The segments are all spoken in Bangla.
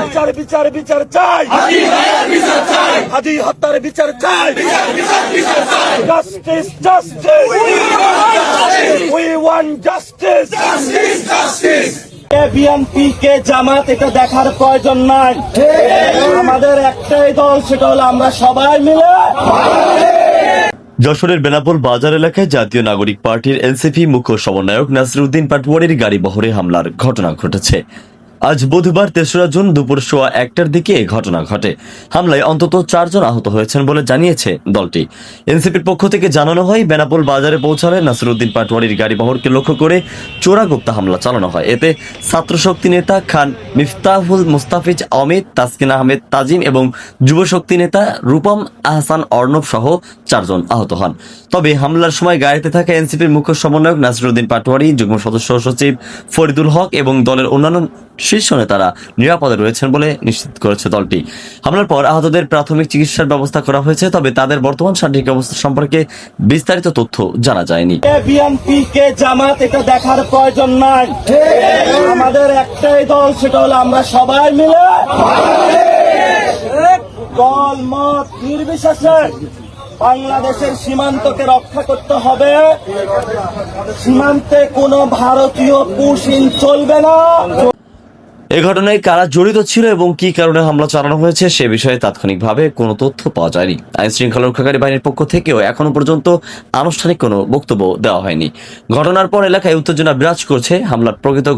বিচার বিচার বিচার চাই, হাদি হত্যার বিচার চাই, justice justice, we want justice. BNP কে জামাত এটা দেখার প্রয়োজন নাই, আমাদের একটাই দল, সেটা হলো আমরা সবাই মিলে। যশোরের বেনাপোল বাজার এলাকায় জাতীয় নাগরিক পার্টির এনসিপি মুখ্য সমন্বয়ক নাসিরউদ্দিন পাটোয়ারির গাড়ি বহরে হামলার ঘটনা ঘটেছে। আজ বুধবার ৩রা জুন দুপুর ১:১টার দিকে ঘটনা ঘটে। হামলায় অন্তত ৪ জন আহত হয়েছেন বলে জানিয়েছে দলটি। এনসিপির পক্ষ থেকে জানানো হয়, বেনাপোল বাজারে পৌঁছালে নাসিরউদ্দিন পাটোয়ারির গাড়ি বহরকে লক্ষ্য করে চোরাগুপ্তা হামলা চালানো হয়। এতে ছাত্রশক্তি নেতা খান মিফতাহুল মুস্তাফিজ আহমেদ, তাসকিন আহমেদ তাজিম এবং যুবশক্তি নেতা রূপম আহসান অর্ণব সহ ৪ জন আহত হন। তবে হামলার সময় গাড়িতে থাকা এনসিপির মুখ্য সমন্বয়ক নাসিরউদ্দিন পাটোয়ারি, যুগ্ম সদস্য সচিব ফরিদুল হক এবং দলের অন্যান্য শীর্ষ নেতারা নিরাপদে রয়েছেন বলে নিশ্চিত করেছে দলটি। হামলার পর আহতদের প্রাথমিক চিকিৎসার ব্যবস্থা করা হয়েছে, তবে তাদের বর্তমান শারীরিক অবস্থা সম্পর্কে বিস্তারিত তথ্য জানা যায়নি। বিএনপি কে জামাত এটা দেখার প্রয়োজন নাই, আমাদের একটাই দল, সেটা হলো আমরা সবাই মিলে। দল মত নির্বিশেষে বাংলাদেশের সীমান্তকে রক্ষা করতে হবে। সীমান্তে কোনো ভারতীয় পুশিন চলবে না। এ ঘটনায় কারা জড়িত ছিল এবং কি কারণে হামলা চালানো হয়েছে সে বিষয়ে তাৎক্ষণিকভাবে কোনো তথ্য পাওয়া যায়নি। আইন শৃঙ্খলা রক্ষাকারী বাহিনীর পক্ষ থেকেও এখনো পর্যন্ত আনুষ্ঠানিক কোনো বক্তব্য দেওয়া হয়নি। ঘটনার পর এলাকায় উত্তেজনা বিরাজ করছে। হামলার প্রকৃত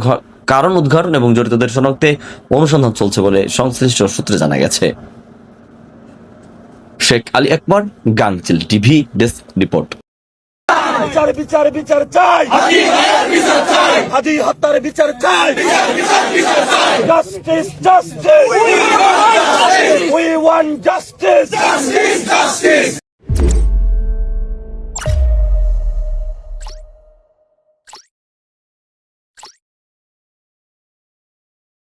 কারণ উদ্ঘাটন এবং জড়িতদের শনাক্তে অনুসন্ধান চলছে বলে সংশ্লিষ্ট সূত্রে জানা গেছে। শেখ আলী আকবর, গাংচিল টিভি ডেস্ক রিপোর্ট। বিচার বিচার বিচার চাই, হাদি হত্যার বিচার চাই, justice justice, we want justice.